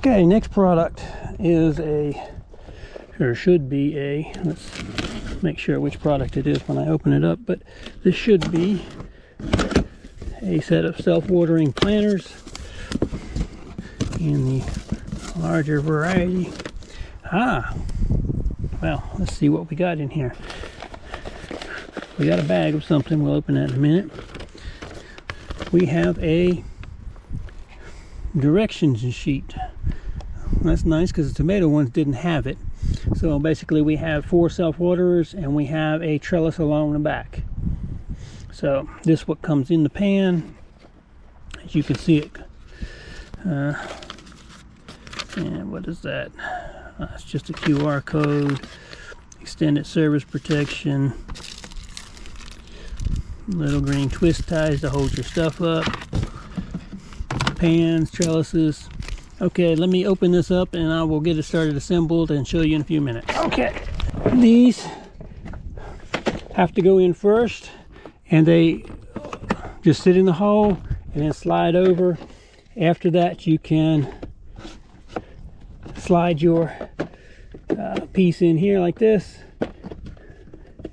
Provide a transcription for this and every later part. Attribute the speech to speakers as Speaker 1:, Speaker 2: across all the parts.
Speaker 1: Okay, next product is or should be let's make sure which product it is when I open it up, but this should be a set of self-watering planters in the larger variety. Well, let's see what we got in here. We got a bag of something, we'll open that in a minute. We have a directions sheet. That's nice because the tomato ones didn't have it. So basically we have 4 self-waterers and we have a trellis along the back. So this is what comes in the pan. As you can see it. And what is that? It's just a QR code. Extended service protection. Little green twist ties to hold your stuff up. Pans, trellises. Okay, let me open this up and I will get it started assembled and show you in a few minutes. Okay, these have to go in first and they just sit in the hole and then slide over. After that you can slide your piece in here like this,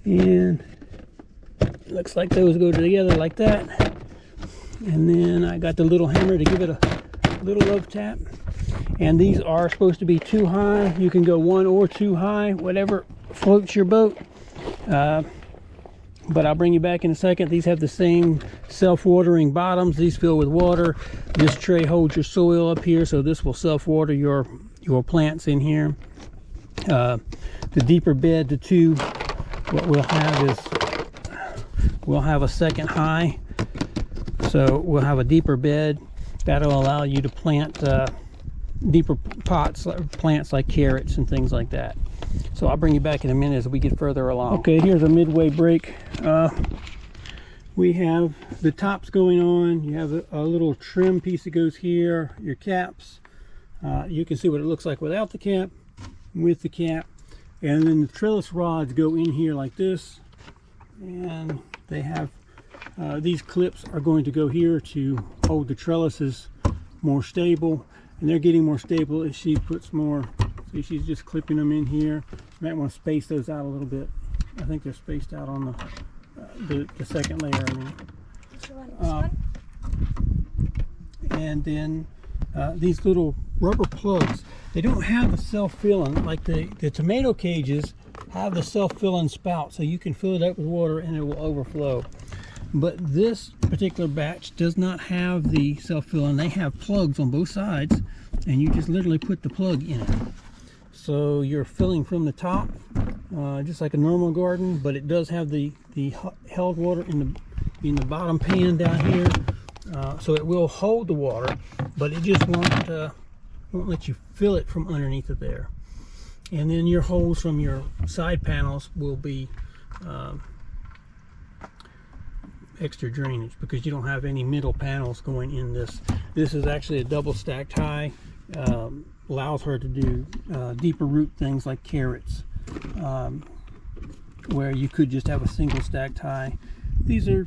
Speaker 1: and it looks like those go together like that. And then I got the little hammer to give it a little love tap. And these are supposed to be 2 high. You can go 1 or 2 high, whatever floats your boat. But I'll bring you back in a second. These have the same self-watering bottoms. These fill with water. This tray holds your soil up here, so this will self-water your plants in here. The deeper bed, the 2, what we'll have is we'll have a second high. So we'll have a deeper bed. That'll allow you to plant deeper pots, plants like carrots and things like that. So I'll bring you back in a minute as we get further along. Okay, here's a midway break. We have the tops going on. You have a little trim piece that goes here, your caps. You can see what it looks like without the cap, with the cap. And then the trellis rods go in here like this. And they have, these clips are going to go here to hold the trellises more stable. And they're getting more stable as she puts more. See, she's just clipping them in here. You might want to space those out a little bit. I think they're spaced out on the second layer. I mean.
Speaker 2: This one.
Speaker 1: And then these little rubber plugs, they don't have the self-filling like the tomato cages have the self-filling spout, so you can fill it up with water and it will overflow. But this particular batch does not have the self-filling. They have plugs on both sides, and you just literally put the plug in it. So you're filling from the top, just like a normal garden, but it does have the held water in the bottom pan down here. So it will hold the water, but it just won't let you fill it from underneath it there. And then your holes from your side panels will be extra drainage because you don't have any middle panels going in this. This is actually a double stacked high. Allows her to do deeper root things like carrots, where you could just have a single stacked high. These are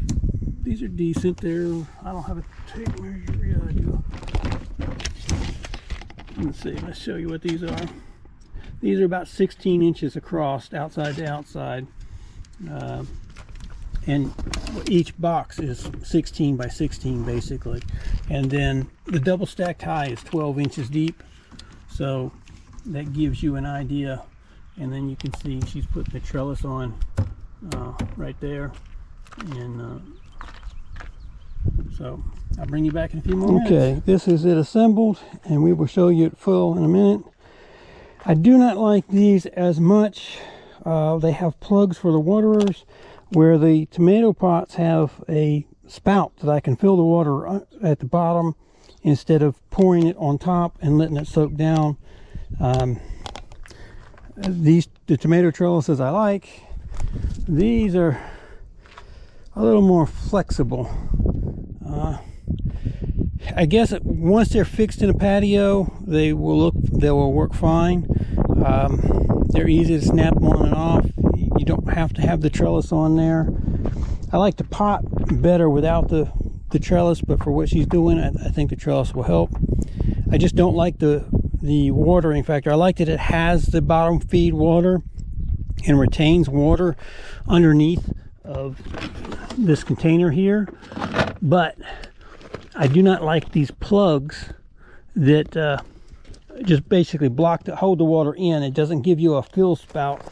Speaker 1: decent. I don't have a tape measure. Yeah, I do. Let's see. Let's show you what these are. These are about 16 inches across, outside to outside, and each box is 16 by 16 basically. And then the double stacked high is 12 inches deep, so that gives you an idea. And then you can see she's putting the trellis on right there, and so I'll bring you back in a few more minutes. Okay, this is it assembled, and we will show you it full in a minute. I do not like these as much. They have plugs for the waterers, where the tomato pots have a spout that I can fill the water at the bottom instead of pouring it on top and letting it soak down. The tomato trellises I like. These are a little more flexible. I guess once they're fixed in a patio, they will work fine. They're easy to snap on and off. You don't have to have the trellis on there. I like the pot better without the trellis, but for what she's doing, I think the trellis will help. I just don't like the the watering factor. I like that it has the bottom feed water and retains water underneath of this container here, but I do not like these plugs that just basically hold the water in. It doesn't give you a fill spout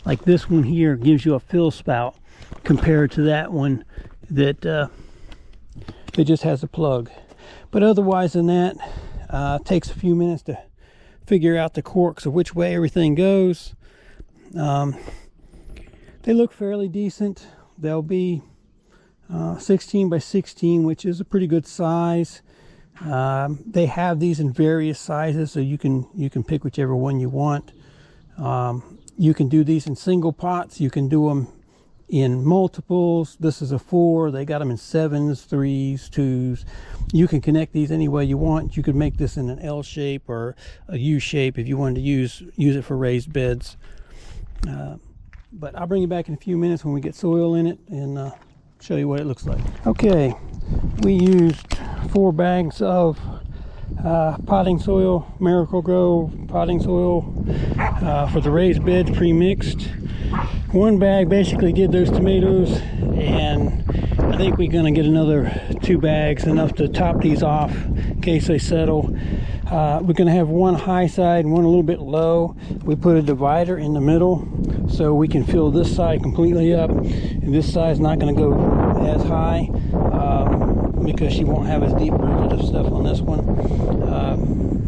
Speaker 1: like this one here gives you a fill spout, compared to that one that it just has a plug. But otherwise than that, it takes a few minutes to figure out the corks of which way everything goes. They look fairly decent. They'll be 16 by 16, which is a pretty good size. They have these in various sizes, so you can pick whichever one you want. You can do these in single pots. You can do them in multiples. This is a 4. They got them in 7s, 3s, 2s. You can connect these any way you want. You could make this in an L shape or a U shape if you wanted to use it for raised beds. But I'll bring you back in a few minutes when we get soil in it and show you what it looks like. Okay, we used 4 bags of potting soil, Miracle-Gro potting soil for the raised beds pre-mixed. 1 bag basically did those tomatoes, and I think we're going to get another 2 bags, enough to top these off in case they settle. We're going to have one high side and one a little bit low. We put a divider in the middle so we can fill this side completely up, and this side's not going to go as high because she won't have as deep rooted of stuff on this one.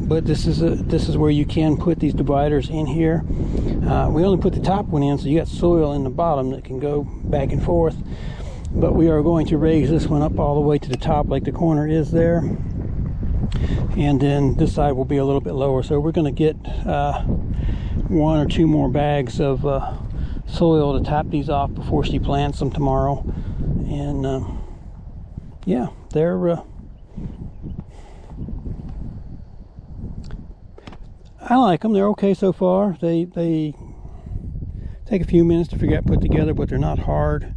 Speaker 1: But this is where you can put these dividers in here. We only put the top one in, so you got soil in the bottom that can go back and forth. But we are going to raise this one up all the way to the top like the corner is there. And then this side will be a little bit lower. So we're going to get 1 or 2 more bags of soil to top these off before she plants them tomorrow. And yeah, they're I like them. They're okay so far. They take a few minutes to figure out, put together, but they're not hard.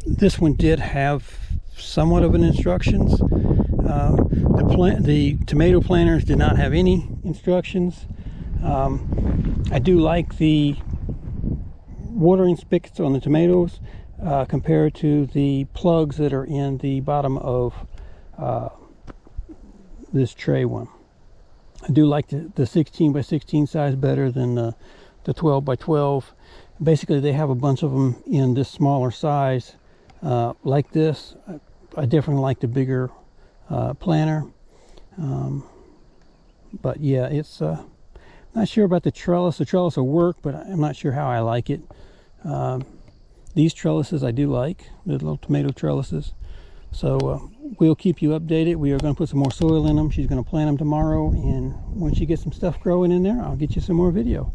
Speaker 1: This one did have somewhat of an instructions. The tomato planters did not have any instructions. I do like the watering spigots on the tomatoes compared to the plugs that are in the bottom of this tray one. I do like the 16 by 16 size better than the 12 by 12. Basically, they have a bunch of them in this smaller size like this. I definitely like the bigger planter. But yeah, it's not sure about the trellis. The trellis will work, but I'm not sure how I like it. These trellises I do like, the little tomato trellises. So we'll keep you updated. We are going to put some more soil in them. She's going to plant them tomorrow, and when she gets some stuff growing in there, I'll get you some more video.